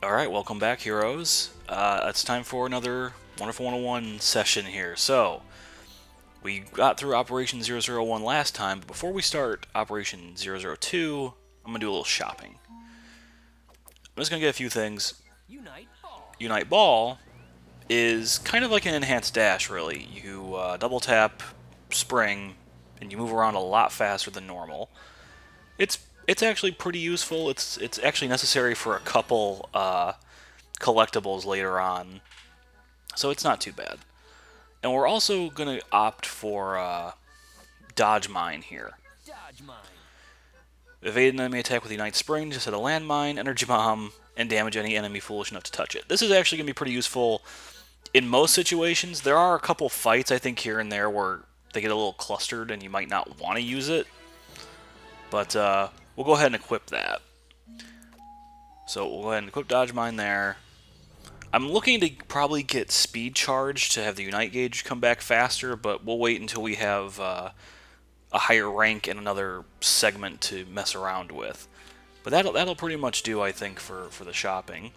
Alright, welcome back, heroes. It's time for another Wonderful 101 session here. So, we got through Operation 001 last time, but before we start Operation 002, I'm going to do a little shopping. I'm just going to get a few things. Unite Ball is kind of like an enhanced dash, really. You double tap, spring, and you move around a lot faster than normal. It's actually pretty useful. It's actually necessary for a couple collectibles later on, so it's not too bad. And we're also going to opt for Dodge Mine here. Evade an enemy attack with Unite Spring, just hit a landmine, energy bomb, and damage any enemy foolish enough to touch it. This is actually going to be pretty useful in most situations. There are a couple fights, I think, here and there where they get a little clustered and you might not want to use it. But we'll go ahead and equip that. So we'll go ahead and equip Dodge Mine there. I'm looking to probably get Speed Charge to have the Unite gauge come back faster, but we'll wait until we have a higher rank and another segment to mess around with. But that'll pretty much do, I think, for the shopping.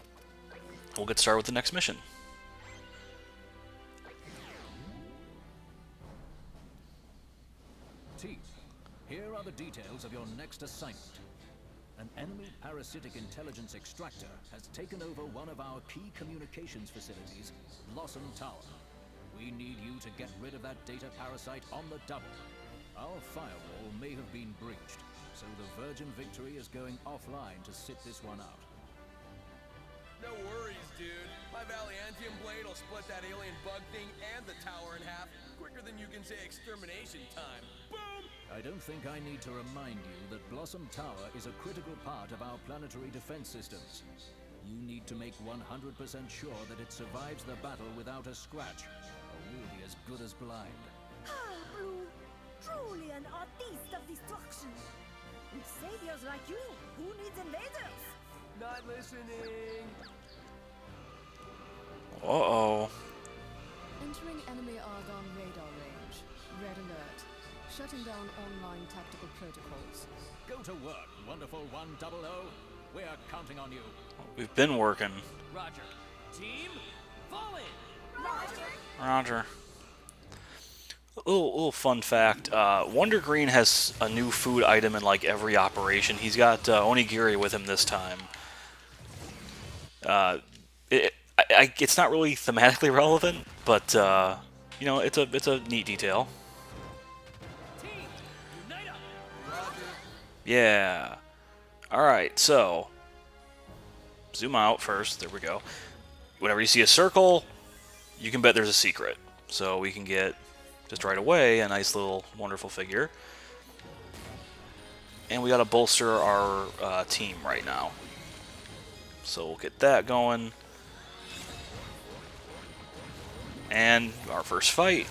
We'll get started with the next mission. Team, here are the details of your next assignment. An enemy parasitic intelligence extractor has taken over one of our key communications facilities, Blossom Tower. We need you to get rid of that data parasite on the double. Our firewall may have been breached, so the Virgin Victory is going offline to sit this one out. No worries, dude. My Valiantium blade will split that alien bug thing and the tower in half quicker than you can say extermination time. Boom! I don't think I need to remind you that Blossom Tower is a critical part of our planetary defense systems. You need to make 100% sure that it survives the battle without a scratch, or we'll be as good as blind. Ah, Blue. Truly an artiste of destruction. With saviors like you, who needs invaders? Not listening. Uh-oh. Entering enemy Argon radar range. Red alert. Shutting down online tactical protocols. Go to work, wonderful 100. We're counting on you. We've been working. Roger. Team, fall in. Roger. A little fun fact, Wonder Green has a new food item in like every operation. He's got onigiri with him this time. It's not really thematically relevant, but you know, it's a neat detail. Team, unite up. Roger. Yeah. Alright, so zoom out first. There we go. Whenever you see a circle, you can bet there's a secret. So we can get, just right away, a nice little wonderful figure. And we gotta bolster our team right now. So we'll get that going. And our first fight.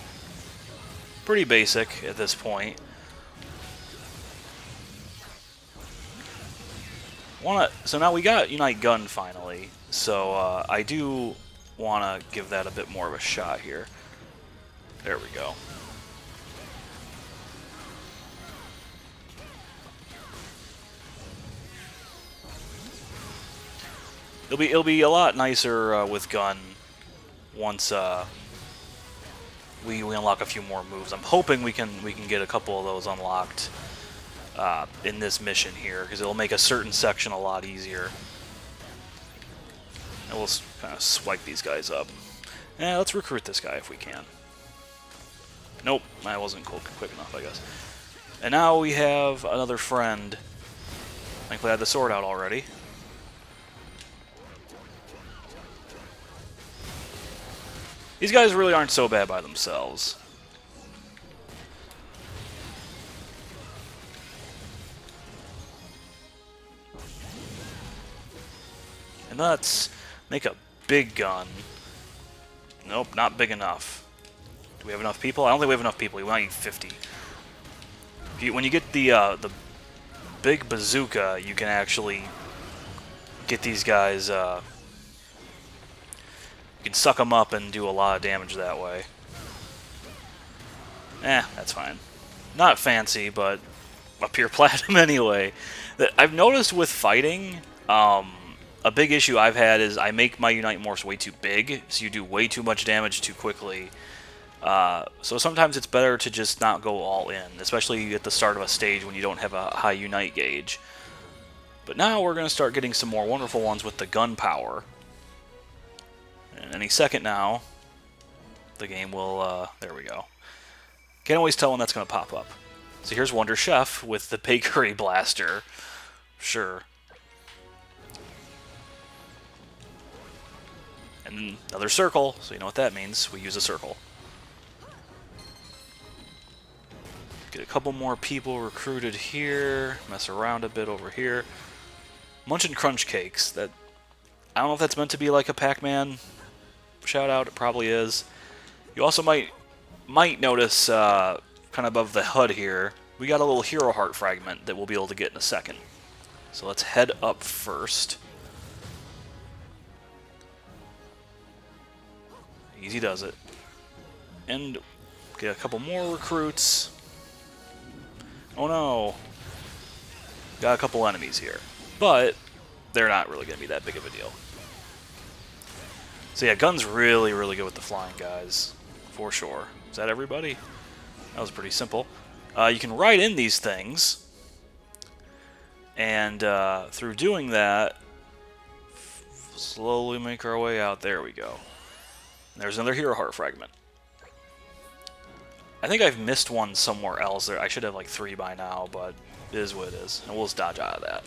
Pretty basic at this point. So now we got Unite Gun finally. So I do want to give that a bit more of a shot here. There we go. It'll be a lot nicer with gun once we unlock a few more moves. I'm hoping we can get a couple of those unlocked in this mission here, because it'll make a certain section a lot easier. And we'll kind of swipe these guys up. Let's recruit this guy if we can. Nope, I wasn't quick enough, I guess. And now we have another friend. Thankfully I had the sword out already. These guys really aren't so bad by themselves. And let's make a big gun. Nope, not big enough. Do we have enough people? I don't think we have enough people. We might need 50. When you get the big bazooka, you can actually get these guys. You can suck them up and do a lot of damage that way. That's fine. Not fancy, but a pure platinum anyway. I've noticed with fighting, a big issue I've had is I make my Unite Morphs way too big, so you do way too much damage too quickly. So sometimes it's better to just not go all in, especially at the start of a stage when you don't have a high Unite gauge. But now we're going to start getting some more wonderful ones with the gun power. And any second now, the game will, there we go. Can't always tell when that's going to pop up. So here's Wonder Chef with the bakery blaster. Sure. And another circle, so you know what that means. We use a circle. Get a couple more people recruited here. Mess around a bit over here. Munchin' Crunch Cakes. That, I don't know if that's meant to be like a Pac-Man shout out. It probably is. You also might notice kind of above the HUD here, we got a little hero heart fragment that we'll be able to get in a second. So let's head up first. Easy does it. And get a couple more recruits. Oh no. Got a couple enemies here. But they're not really going to be that big of a deal. So yeah, gun's really, really good with the flying guys. For sure. Is that everybody? That was pretty simple. You can ride in these things. And through doing that, slowly make our way out. There we go. There's another hero heart fragment. I think I've missed one somewhere else. There, I should have like 3 by now, but it is what it is. And we'll just dodge out of that.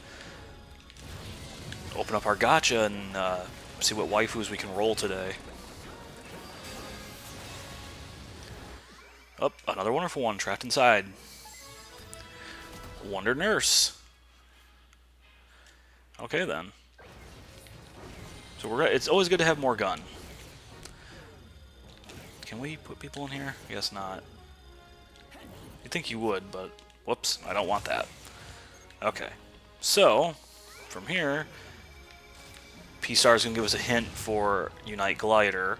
Open up our gacha and see what waifus we can roll today. Oh, another wonderful one trapped inside. Wonder Nurse. Okay then. So we're it's always good to have more gun. Can we put people in here? I guess not. You'd think you would, but whoops, I don't want that. Okay. So, from here, P-Star's going to give us a hint for Unite Glider.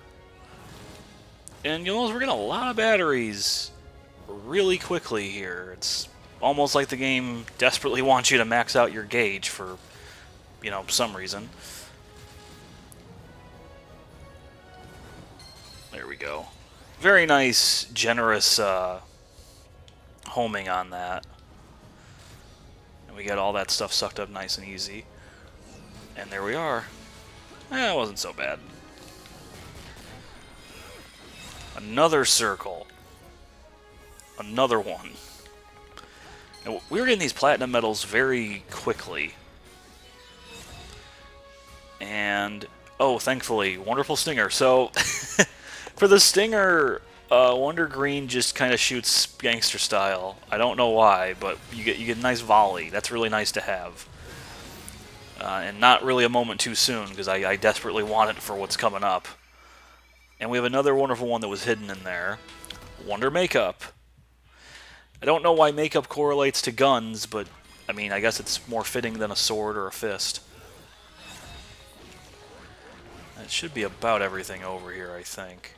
And you'll notice we're getting a lot of batteries really quickly here. It's almost like the game desperately wants you to max out your gauge for, you know, some reason. There we go. Very nice, generous homing on that. And we got all that stuff sucked up nice and easy. And there we are. It wasn't so bad. Another circle. Another one. And we were getting these platinum medals very quickly. And, oh, thankfully, wonderful stinger. So, for the stinger, Wonder Green just kind of shoots gangster style. I don't know why, but you get a nice volley. That's really nice to have. And not really a moment too soon, because I desperately want it for what's coming up. And we have another wonderful one that was hidden in there. Wonder Makeup. I don't know why makeup correlates to guns, but, I mean, I guess it's more fitting than a sword or a fist. That should be about everything over here, I think.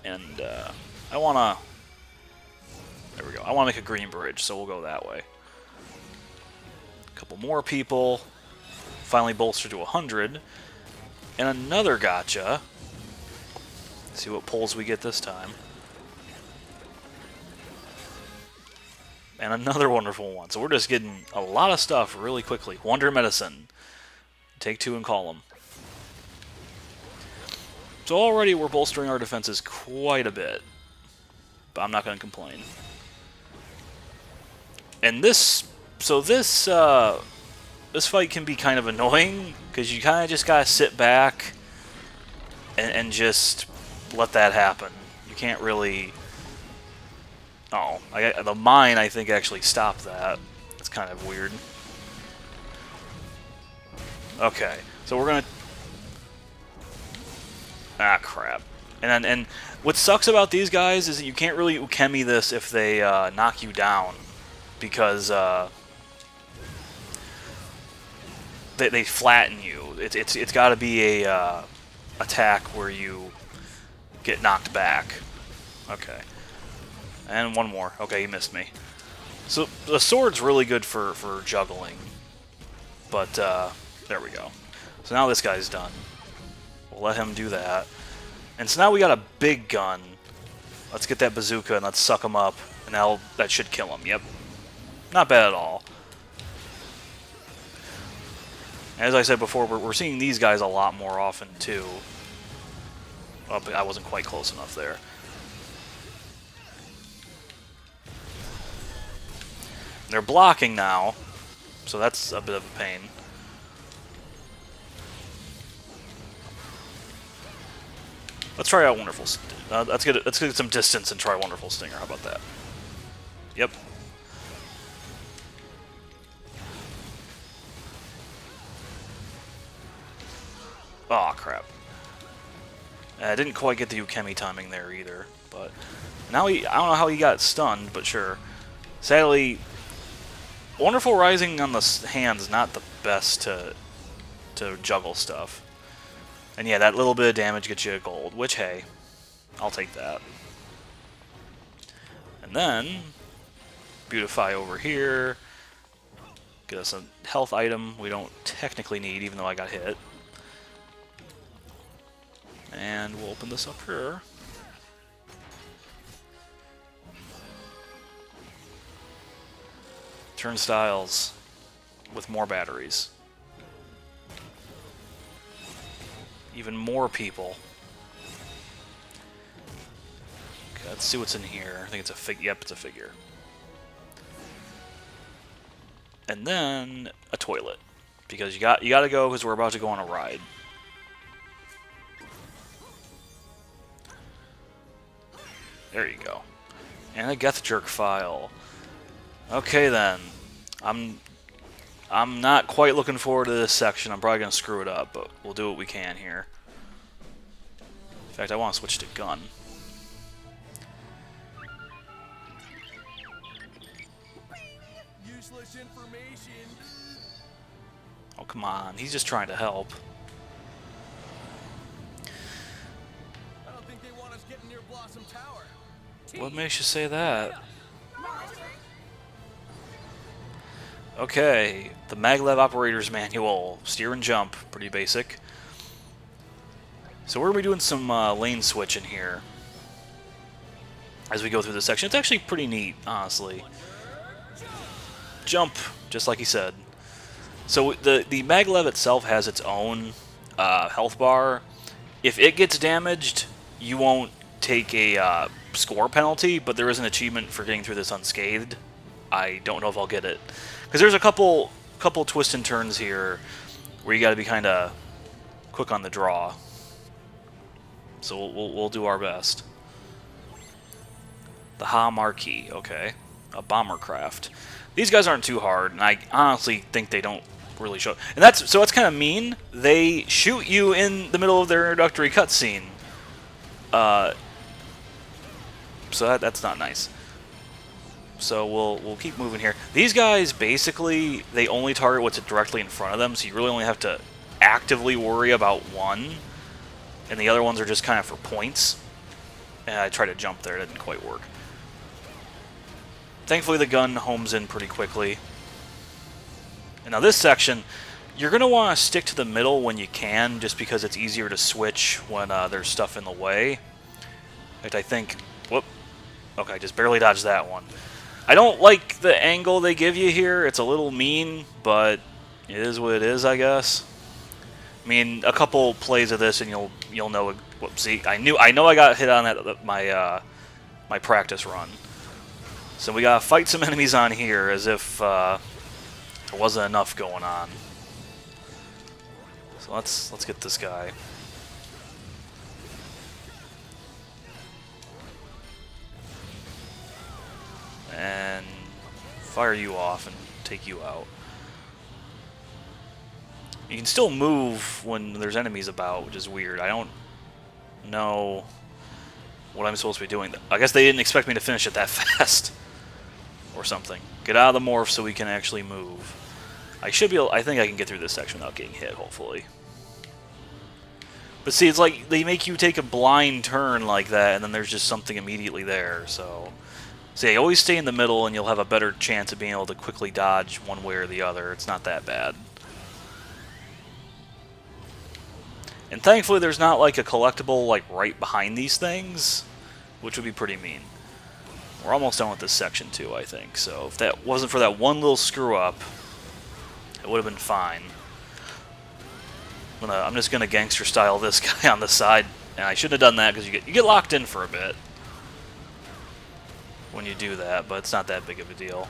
And, I want to... There we go. I want to make a green bridge, so we'll go that way. A couple more people. Finally bolster to 100. And another gacha. Let's see what pulls we get this time. And another wonderful one. So we're just getting a lot of stuff really quickly. Wonder Medicine. Take 2 and call them. So already we're bolstering our defenses quite a bit. But I'm not going to complain. And this... So this fight can be kind of annoying, because you kind of just got to sit back and just let that happen. You can't really... Oh, the mine, I think, actually stopped that. It's kind of weird. Okay, so we're going to... Ah, crap. And what sucks about these guys is that you can't really ukemi this if they knock you down, because... They flatten you. It's got to be a attack where you get knocked back. Okay. And one more. Okay, he missed me. So the sword's really good for juggling. But, there we go. So now this guy's done. We'll let him do that. And so now we got a big gun. Let's get that bazooka and let's suck him up. And that should kill him. Yep. Not bad at all. As I said before, we're seeing these guys a lot more often, too. Oh, but I wasn't quite close enough there. They're blocking now, so that's a bit of a pain. Let's try out Wonderful. Let's get some distance and try Wonderful Stinger. How about that? Yep. Aw, crap. I didn't quite get the Ukemi timing there either, but now I don't know how he got stunned, but sure. Sadly, Wonderful Rising on the hand's not the best to juggle stuff. And yeah, that little bit of damage gets you a gold, which, hey, I'll take that. And then, beautify over here. Get us a health item we don't technically need, even though I got hit. And we'll open this up here. Turnstiles with more batteries. Even more people. Okay, let's see what's in here. I think it's a figure. Yep, it's a figure. And then a toilet, because you got to go because we're about to go on a ride. There you go. And a Geth Jerk file. Okay then. I'm not quite looking forward to this section. I'm probably going to screw it up, but we'll do what we can here. In fact, I want to switch to gun. Useless information. Oh, come on. He's just trying to help. I don't think they want us getting near Blossom Tower. What makes you say that? Okay, the Maglev Operator's Manual. Steer and jump. Pretty basic. So we're going to be doing some lane switching here as we go through this section. It's actually pretty neat, honestly. Jump, just like he said. So the Maglev itself has its own health bar. If it gets damaged, you won't take a score penalty, but there is an achievement for getting through this unscathed. I don't know if I'll get it. Because there's a couple twists and turns here where you got to be kind of quick on the draw. So we'll do our best. The Ha Marquis, okay. A bomber craft. These guys aren't too hard, and I honestly think they don't really show. And that's kind of mean. They shoot you in the middle of their introductory cutscene. So that's not nice. So we'll keep moving here. These guys, basically, they only target what's directly in front of them, so you really only have to actively worry about one. And the other ones are just kind of for points. And I tried to jump there, it didn't quite work. Thankfully, the gun homes in pretty quickly. And now this section, you're going to want to stick to the middle when you can, just because it's easier to switch when there's stuff in the way. In fact, I think... Whoop. Okay, just barely dodged that one. I don't like the angle they give you here. It's a little mean, but it is what it is, I guess. I mean, a couple plays of this and you'll know. Whoopsie! I know I got hit on that my practice run. So we gotta fight some enemies on here as if there wasn't enough going on. So let's get this guy. And fire you off and take you out. You can still move when there's enemies about, which is weird. I don't know what I'm supposed to be doing. I guess they didn't expect me to finish it that fast. Or something. Get out of the morph so we can actually move. I think I can get through this section without getting hit, hopefully. But see, it's like they make you take a blind turn like that, and then there's just something immediately there, so... So yeah, always stay in the middle, and you'll have a better chance of being able to quickly dodge one way or the other. It's not that bad. And thankfully there's not like a collectible like right behind these things, which would be pretty mean. We're almost done with this section too, I think. So if that wasn't for that one little screw up, it would have been fine. I'm just gonna gangster style this guy on the side, and I shouldn't have done that because you get locked in for a bit when you do that, but it's not that big of a deal.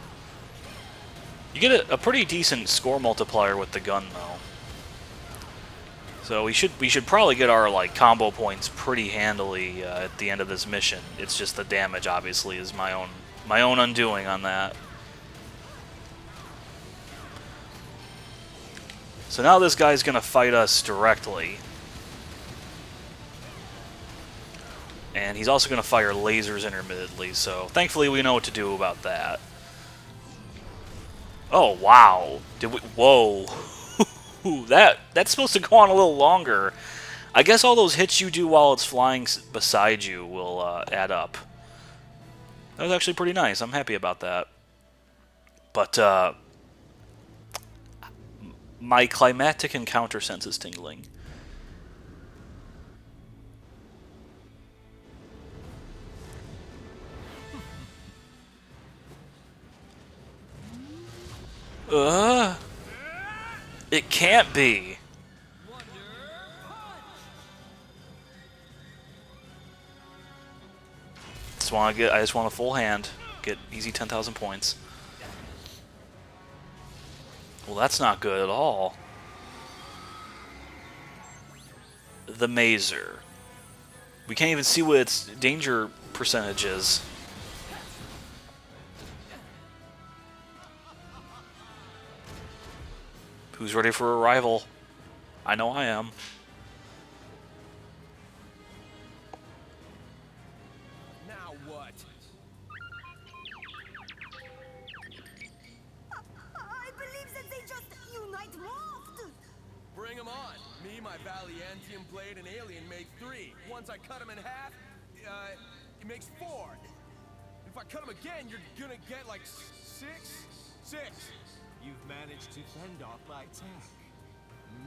You get a pretty decent score multiplier with the gun though. So we should probably get our like combo points pretty handily at the end of this mission. It's just the damage obviously is my own undoing on that. So now this guy's gonna fight us directly. And he's also gonna fire lasers intermittently, so thankfully we know what to do about that. Oh wow. Whoa. That's supposed to go on a little longer. I guess all those hits you do while it's flying beside you will add up. That was actually pretty nice. I'm happy about that. But my climatic encounter sense is tingling. It can't be. I just want a full hand. Get easy 10,000 points. Well, that's not good at all. The Mazer. We can't even see what its danger percentage is. Who's ready for a rival? I know I am. Now what? I believe that they just unite morphed. Bring 'em on. Me, my Valiantium blade, and alien make 3. Once I cut 'em in half, it makes 4. If I cut 'em again, you're gonna get like 6? 6. You've managed to fend off my attack.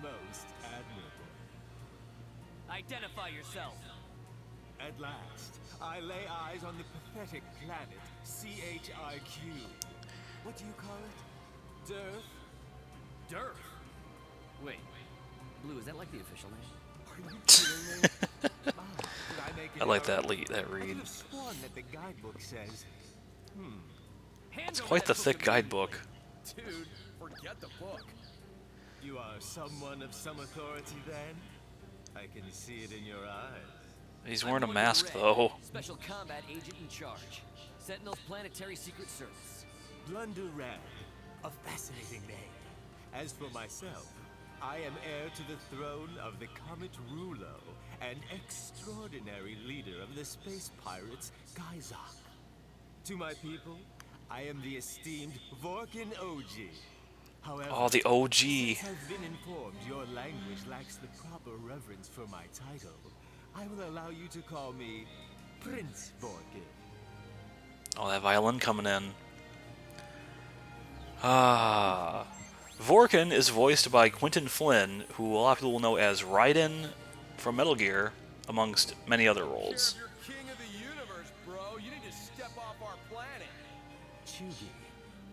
Most admirable. Identify yourself. At last, I lay eyes on the pathetic planet CHIQ. What do you call it? Dearth? Dirt. Wait, Blue, is that like the official name? Are you kidding me? Did I make an I like error? that I could read. have sworn that the guidebook says, It's quite the thick guidebook. Dude, forget the book. You are someone of some authority then? I can see it in your eyes. He's I'm wearing a Wonder mask Red, though. Special combat agent in charge. Sentinel's Planetary Secret Service. Blunder Red, a fascinating name. As for myself, I am heir to the throne of the Comet Rulo, and extraordinary leader of the space pirates Gaizak. To my people, I am the esteemed Vorkken OG. However, Oh, the OG. since I've been informed your language lacks the proper reverence for my title, I will allow you to call me Prince Vorkken. Oh, that violin coming in. Ah. Vorkken is voiced by Quinton Flynn, who a lot of people will know as Raiden from Metal Gear, amongst many other roles. You're king of the universe, bro. You need to step off our planet. Chugi,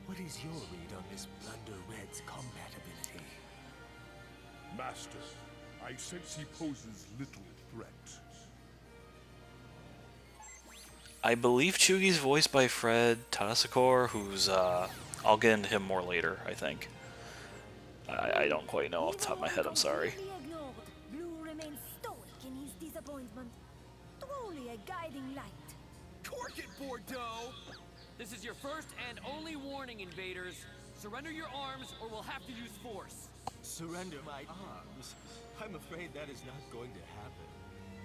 what is your read on this Blunder Red's combat ability? Master, I sense he poses little threat. I believe Chugi's voiced by Fred Tadasakor, who's, I'll get into him more later, I think. I don't quite know off the top of my head, I'm sorry. Completely ignored. Blue remains stoic in his disappointment. Truly a guiding light. Cork it, Bordeaux. This is your first and only warning, invaders. Surrender your arms or we'll have to use force. Surrender my arms? I'm afraid that is not going to happen.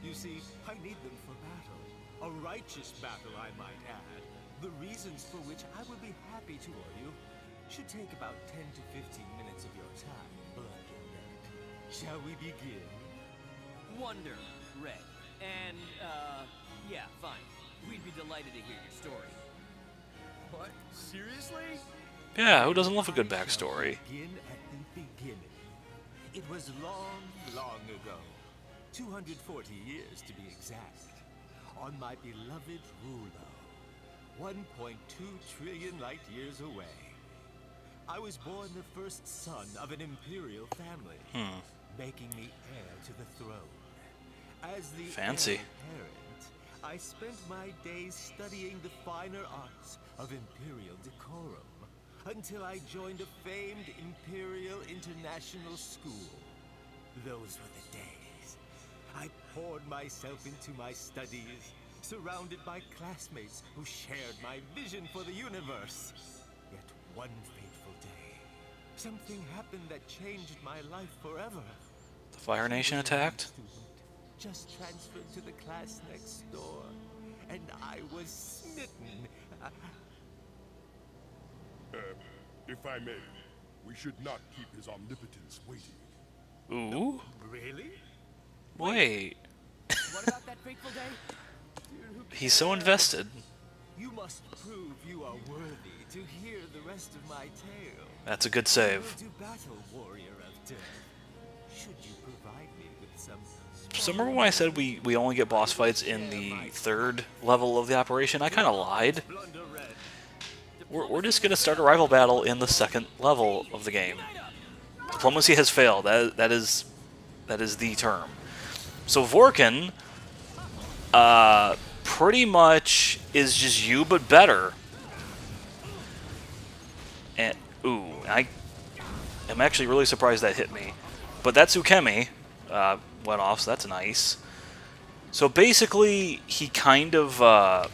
You see, I need them for battle. A righteous battle, I might add. The reasons for which I will be happy to owe you should take about 10 to 15 minutes of your time, Blunder Red. Shall we begin? Wonder Red. And, yeah, fine. We'd be delighted to hear your story. What? Seriously? Yeah, who doesn't love a good backstory? Begin at the beginning. It was long, long ago. 240 years to be exact. On my beloved Rulo. 1.2 trillion light years away. I was born the first son of an imperial family, making me heir to the throne. As the Fancy. heir apparent, I spent my days studying the finer arts of imperial decorum until I joined a famed Imperial International School. Those were the days. I poured myself into my studies, surrounded by classmates who shared my vision for the universe. Yet one fateful day, something happened that changed my life forever. The Fire Nation attacked? Just transferred to the class next door, and I was smitten. If I may, we should not keep his omnipotence waiting. Ooh. Really? Wait. What about that fateful day? He's so invested. You must prove you are worthy to hear the rest of my tale. That's a good I save. will do battle, warrior of death. Should you provide me with some... So remember when I said we only get boss fights in the 3rd level of the operation? I kind of lied. We're just going to start a rival battle in the 2nd level of the game. Diplomacy has failed. That is the term. So Vorkken pretty much is just you, but better. And ooh, I am actually really surprised that hit me. But that Tsukemi went off, so that's nice. So basically, he kind of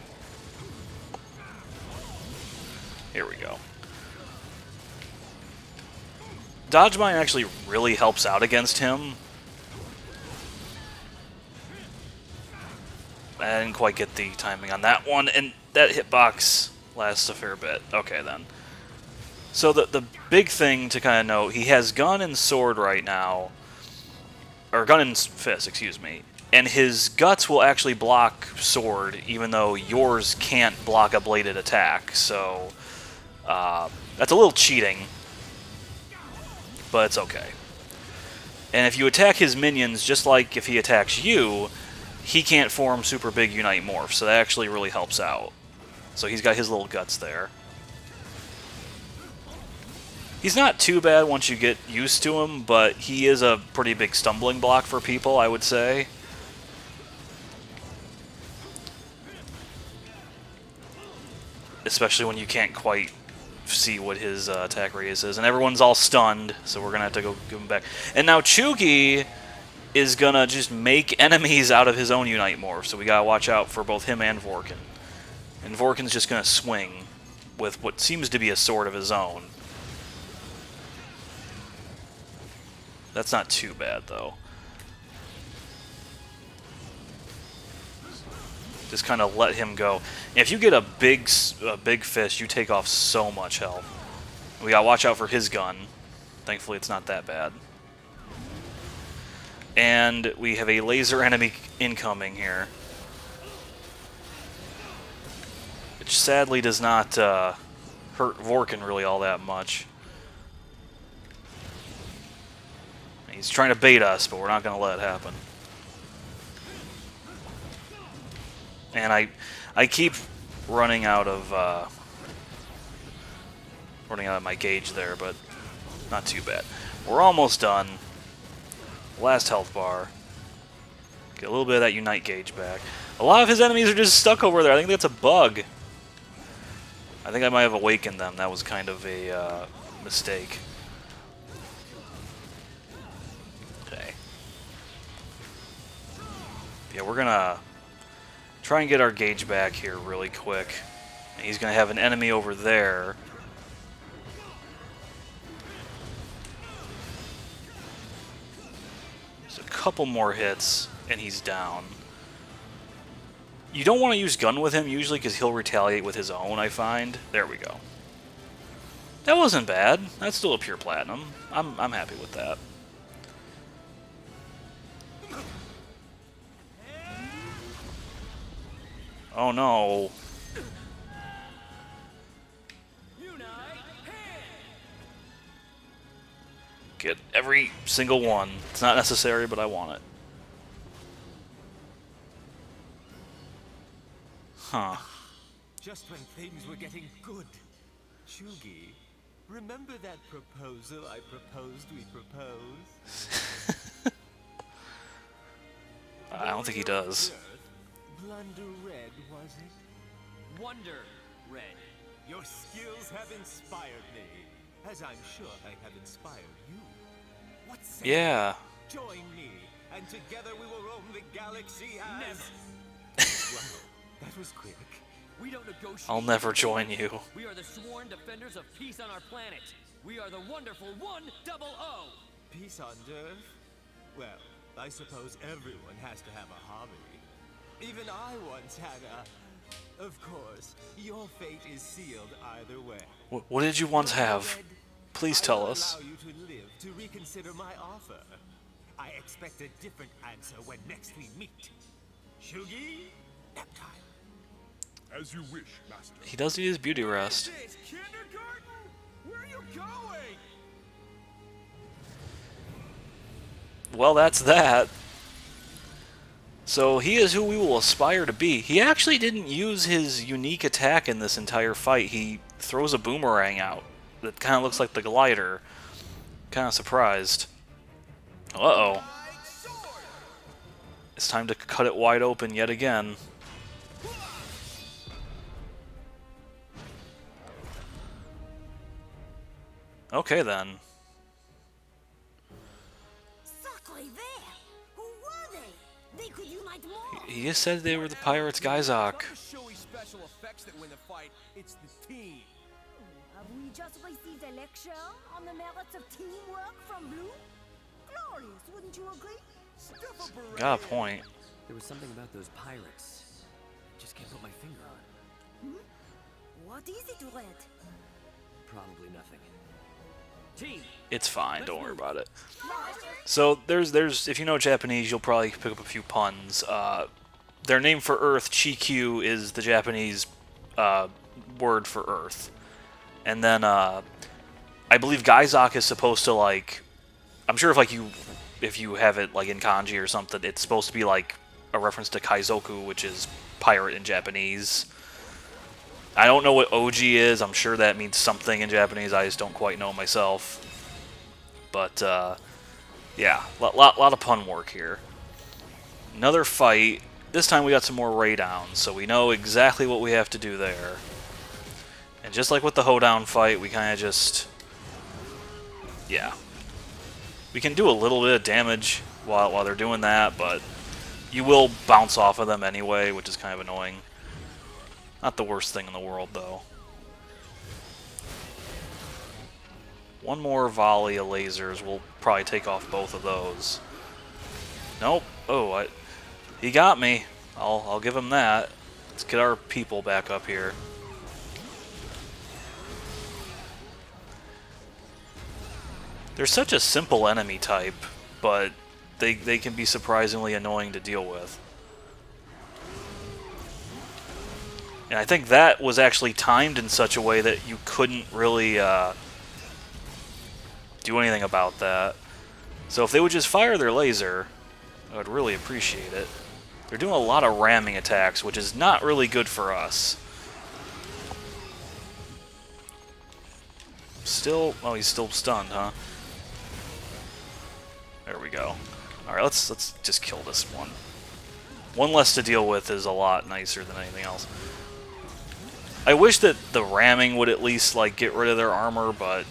here we go. Dodge Mine actually really helps out against him. I didn't quite get the timing on that one, and that hitbox lasts a fair bit. Okay, then. So the big thing to kind of note, he has gun and sword right now, or gun and fist, excuse me, and his guts will actually block sword, even though yours can't block a bladed attack, so that's a little cheating, but it's okay. And if you attack his minions, just like if he attacks you, he can't form super big Unite Morph, so that actually really helps out. So he's got his little guts there. He's not too bad once you get used to him, but he is a pretty big stumbling block for people, I would say. Especially when you can't quite see what his attack radius is. And everyone's all stunned, so we're going to have to go give him back. And now Chugi is going to just make enemies out of his own Unite Morph, so we got to watch out for both him and Vorkken. And Vorken's just going to swing with what seems to be a sword of his own. That's not too bad, though. Just kind of let him go. If you get a big fist, you take off so much health. We got to watch out for his gun. Thankfully, it's not that bad. And we have a laser enemy incoming here, which sadly does not hurt Vorkken really all that much. He's trying to bait us, but we're not going to let it happen. And I keep running out of my gauge there, but not too bad. We're almost done. Last health bar. Get a little bit of that Unite gauge back. A lot of his enemies are just stuck over there. I think that's a bug. I think I might have awakened them. That was kind of a mistake. Okay. Yeah, we're gonna try and get our gauge back here really quick. He's gonna have an enemy over there. Couple more hits and he's down. You don't want to use gun with him usually because he'll retaliate with his own, I find. There we go. That wasn't bad. That's still a pure platinum. I'm happy with that. Oh no. Get every single one. It's not necessary, but I want it. Huh. Just when things were getting good. Shugi, remember that proposal I proposed we propose? I don't think he does. Blunder Red, was it? Wonder Red. Your skills have inspired me, as I'm sure they have inspired you. What say Yeah. you? Join me, and together we will roam the galaxy as... Never. Wow, that was quick. We don't negotiate. I'll never join you. We are the sworn defenders of peace on our planet. We are the wonderful 100. Peace on Earth? Well, I suppose everyone has to have a hobby. Even I once had a... Of course, your fate is sealed either way. What did you once have? Please tell I will us. allow you to live to reconsider my offer. I expect a different answer when next we meet. Shugi, nap time. As you wish, Master. He does need his beauty rest. What is this, kindergarten? Where are you going? Well, that's that. So he is who we will aspire to be. He actually didn't use his unique attack in this entire fight. He throws a boomerang out that kind of looks like the glider. Kind of surprised. Uh-oh. It's time to cut it wide open yet again. Okay then. Sacre vert! Who were they? They could unite more! He just said they were the pirates, Guyzok. It's not the showy special effects that win the fight, it's the team. Have we just received a lecture on the merits of teamwork from Blue? Glorious, wouldn't you agree? Stuff a beret. Got a point. There was something about those pirates. I just can't put my finger on. What is it, Red? Probably nothing. Team. It's fine, don't worry about it. So there's if you know Japanese, you'll probably pick up a few puns. Their name for Earth, Chikyu, is the Japanese word for Earth. And then I believe Guyzok is supposed to, like, I'm sure if you have it like in kanji or something, it's supposed to be like a reference to Kaizoku, which is pirate in Japanese. I don't know what Oji is. I'm sure that means something in Japanese. I just don't quite know myself. But, yeah, lot of pun work here. Another fight. This time we got some more Raidowns, so we know exactly what we have to do there. And just like with the Hoedown fight, we kind of just... Yeah. We can do a little bit of damage while they're doing that, but you will bounce off of them anyway, which is kind of annoying. Not the worst thing in the world, though. One more volley of lasers will probably take off both of those. Nope. Oh, he got me. I'll give him that. Let's get our people back up here. They're such a simple enemy type, but they can be surprisingly annoying to deal with. And I think that was actually timed in such a way that you couldn't really do anything about that. So if they would just fire their laser, I would really appreciate it. They're doing a lot of ramming attacks, which is not really good for us. Still, oh, he's still stunned, huh? There we go. Alright, let's just kill this one. One less to deal with is a lot nicer than anything else. I wish that the ramming would at least, like, get rid of their armor, but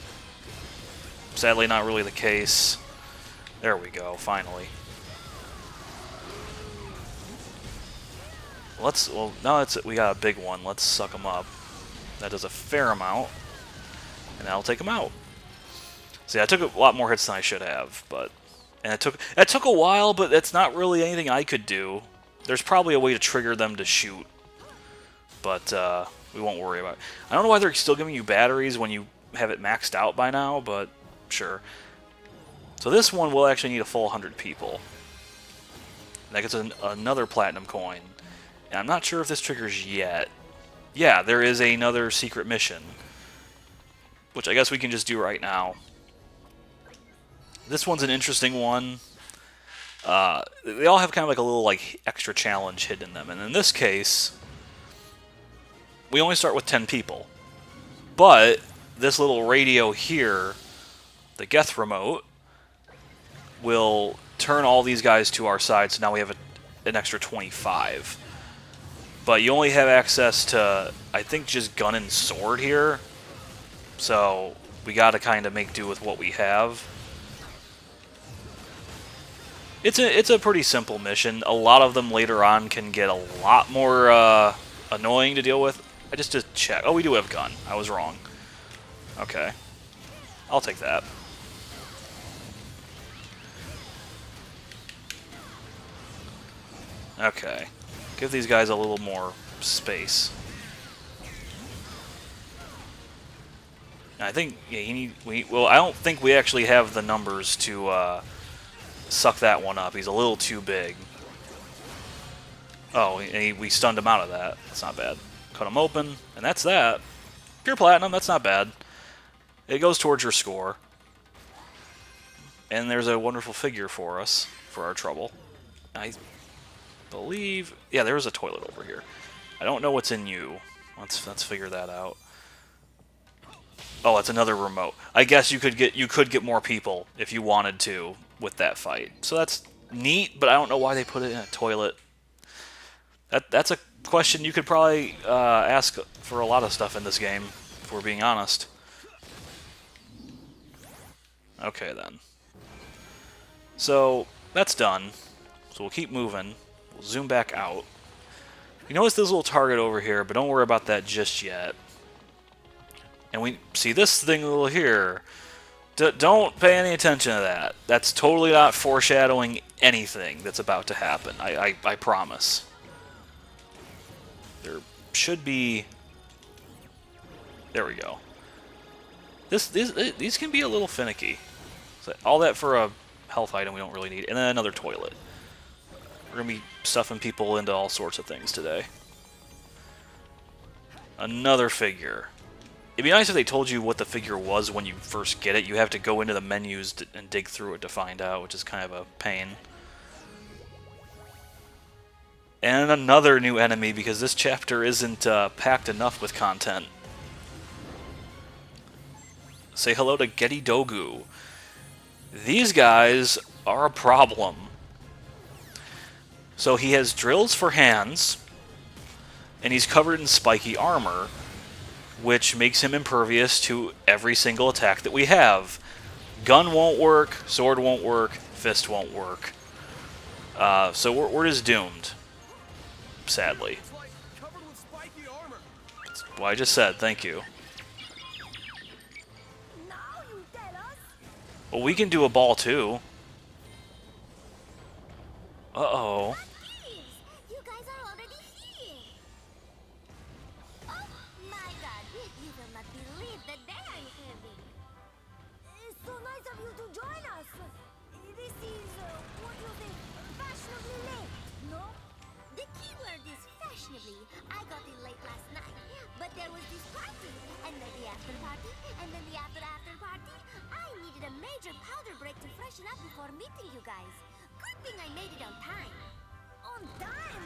sadly not really the case. There we go, finally. Well, now we got a big one. Let's suck him up. That does a fair amount, and that'll take him out. See, I took a lot more hits than I should have, but... And it took a while, but that's not really anything I could do. There's probably a way to trigger them to shoot, but we won't worry about it. I don't know why they're still giving you batteries when you have it maxed out by now, but sure. So this one will actually need a full 100 people. That gets another platinum coin. And I'm not sure if this triggers yet. Yeah, there is another secret mission, which I guess we can just do right now. This one's an interesting one. They all have kind of like a little extra challenge hidden in them, and in this case, we only start with 10 people. But this little radio here, the Geth remote, will turn all these guys to our side, so now we have an extra 25. But you only have access to, I think, just gun and sword here. So we got to kind of make do with what we have. It's a pretty simple mission. A lot of them later on can get a lot more annoying to deal with. I just to check. Oh, we do have gun. I was wrong. Okay. I'll take that. Okay. Give these guys a little more space. I think yeah, well, I don't think we actually have the numbers to suck that one up. He's a little too big. Oh, and we stunned him out of that. That's not bad. Cut him open, and that's that. Pure platinum, that's not bad. It goes towards your score. And there's a wonderful figure for us, for our trouble. I believe... Yeah, there was a toilet over here. I don't know what's in you. Let's figure that out. Oh, it's another remote. I guess you could get more people if you wanted to with that fight. So that's neat, but I don't know why they put it in a toilet. That's a question you could probably ask for a lot of stuff in this game, if we're being honest. Okay, then. So, that's done. So we'll keep moving. We'll zoom back out. You notice this little target over here, but don't worry about that just yet. And we see this thing over here. Don't pay any attention to that. That's totally not foreshadowing anything that's about to happen. I promise. There should be... There we go. These can be a little finicky. So all that for a health item we don't really need. And then another toilet. We're going to be stuffing people into all sorts of things today. Another figure. It'd be nice if they told you what the figure was when you first get it. You have to go into the menus and dig through it to find out, which is kind of a pain. And another new enemy, because this chapter isn't packed enough with content. Say hello to Geti Dogu. These guys are a problem. So he has drills for hands, and he's covered in spiky armor, which makes him impervious to every single attack that we have. Gun won't work, sword won't work, fist won't work. So we're just doomed. Sadly. It's like covered with spiky armor. That's what I just said, thank you. Now you tell us. Well, we can do a ball too. Uh-oh. You guys are already here. Oh my god, you will not believe the day I'm having. It's so nice of you to join us. This is, what you think, fashionably late, no? The keyword is fashionably. I got in late last night, but there was this party, and then the after party, and then the after party. I needed a major powder break to freshen up before meeting you guys. Good thing I made it on time. On time?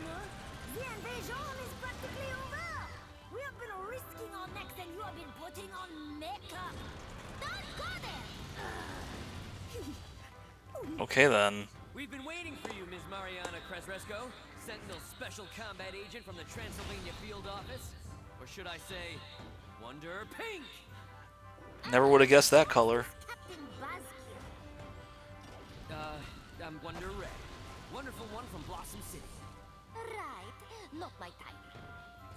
The invasion is practically over. We have been risking our necks and you have been putting on makeup. Don't go there. Okay then. We've been waiting for you, Ms. Mariana Cresresco, Sentinel Special Combat Agent from the Transylvania Field Office. Or should I say, Wonder Pink? Never would have guessed that color. Captain Buzz here. I'm Wonder Red. Wonderful one from Blossom City. Right. Not my type.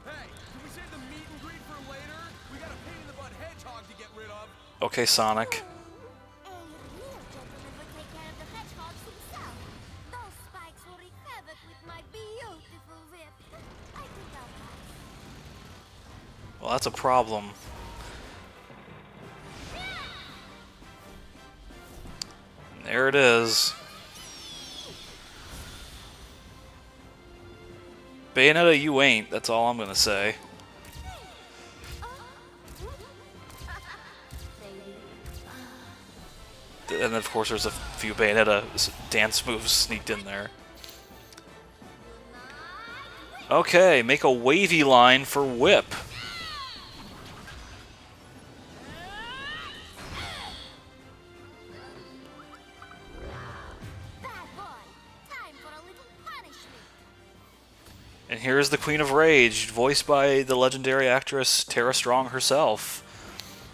Hey, can we save the meet and greet for later? We got a pain in the butt hedgehog to get rid of. Okay, Sonic. A real gentleman would take care of the hedgehogs himself. Those spikes will wreak havoc with my beautiful whip. I think I'll pass. Well, that's a problem. There it is. Bayonetta, you ain't. That's all I'm gonna say. And of course, there's a few Bayonetta dance moves sneaked in there. Okay, make a wavy line for whip. And here's the Queen of Rage, voiced by the legendary actress Tara Strong herself.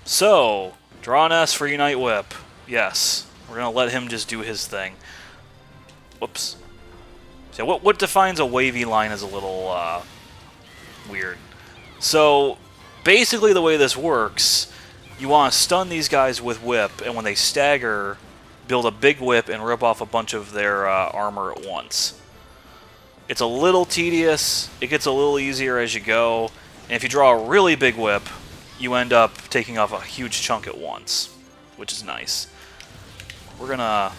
So, draw an S for Unite Whip. Yes, we're going to let him just do his thing. Whoops. So what defines a wavy line is a little weird. So, basically the way this works, you want to stun these guys with Whip, and when they stagger, build a big whip and rip off a bunch of their armor at once. It's a little tedious, it gets a little easier as you go, and if you draw a really big whip, you end up taking off a huge chunk at once, which is nice. We're gonna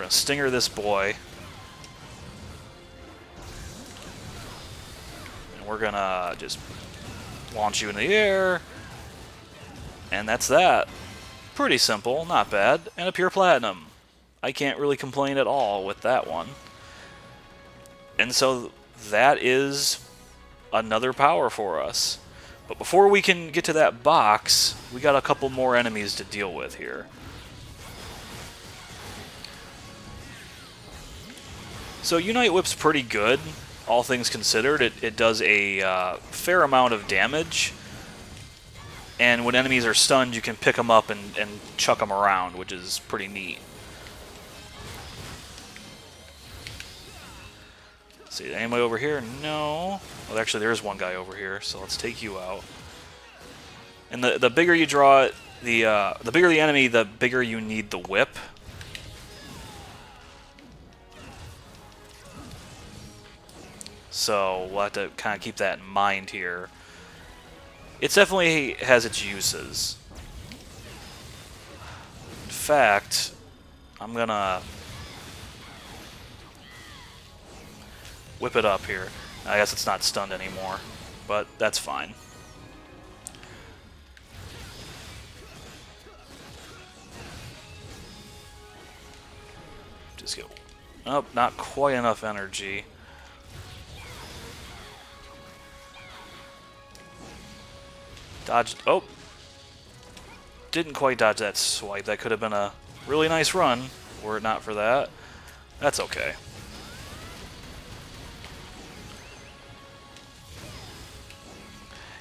stinger this boy. And we're gonna just launch you in the air. And that's that. Pretty simple, not bad, and a pure platinum. I can't really complain at all with that one. And so that is another power for us. But before we can get to that box, we got a couple more enemies to deal with here. So Unite Whip's pretty good, all things considered. It does a fair amount of damage. And when enemies are stunned, you can pick them up and chuck them around, which is pretty neat. See, anybody over here? No. Well, actually, there's one guy over here, so let's take you out. And the bigger you draw it, the bigger the enemy, the bigger you need the whip. So we'll have to kind of keep that in mind here. It definitely has its uses. In fact, I'm gonna whip it up here. I guess it's not stunned anymore, but that's fine. Just go. Oh, not quite enough energy. Dodged. Oh! Didn't quite dodge that swipe. That could have been a really nice run, were it not for that. That's okay.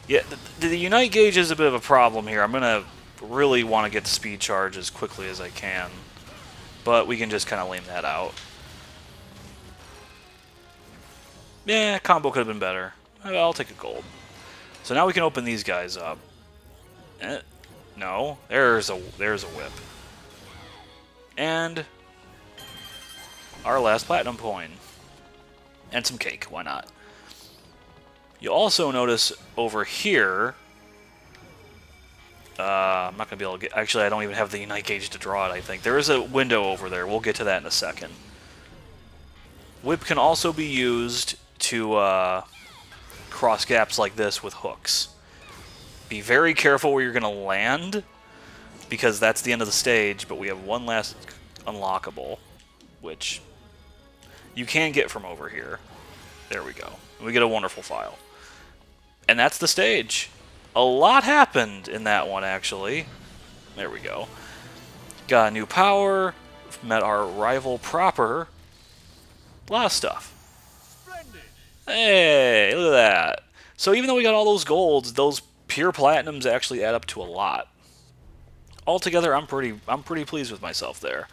Yeah, the Unite gauge is a bit of a problem here. I'm going to really want to get the speed charge as quickly as I can. But we can just kind of lame that out. Yeah, combo could have been better. I'll take a gold. So now we can open these guys up. No, there's a whip. And our last platinum coin. And some cake, why not? You'll also notice over here, I'm not going to be able to get, actually I don't even have the Unite gauge to draw it, I think. There is a window over there, we'll get to that in a second. Whip can also be used to cross gaps like this with hooks. Be very careful where you're going to land, because that's the end of the stage, but we have one last unlockable, which you can get from over here. There we go. We get a wonderful file. And that's the stage. A lot happened in that one, actually. There we go. Got a new power, met our rival proper. A lot of stuff. Splendid. Hey, look at that. So even though we got all those golds, those pure platinums actually add up to a lot. Altogether, I'm pretty pleased with myself there.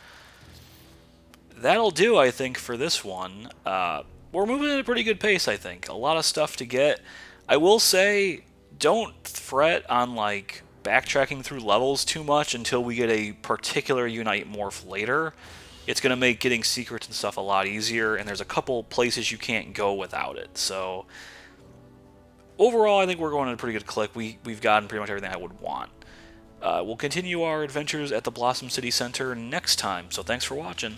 That'll do, I think, for this one. We're moving at a pretty good pace, I think. A lot of stuff to get. I will say, don't fret on like backtracking through levels too much until we get a particular Unite morph later. It's going to make getting secrets and stuff a lot easier, and there's a couple places you can't go without it. So overall, I think we're going at a pretty good clip. We've gotten pretty much everything I would want. We'll continue our adventures at the Blossom City Center next time, so thanks for watching.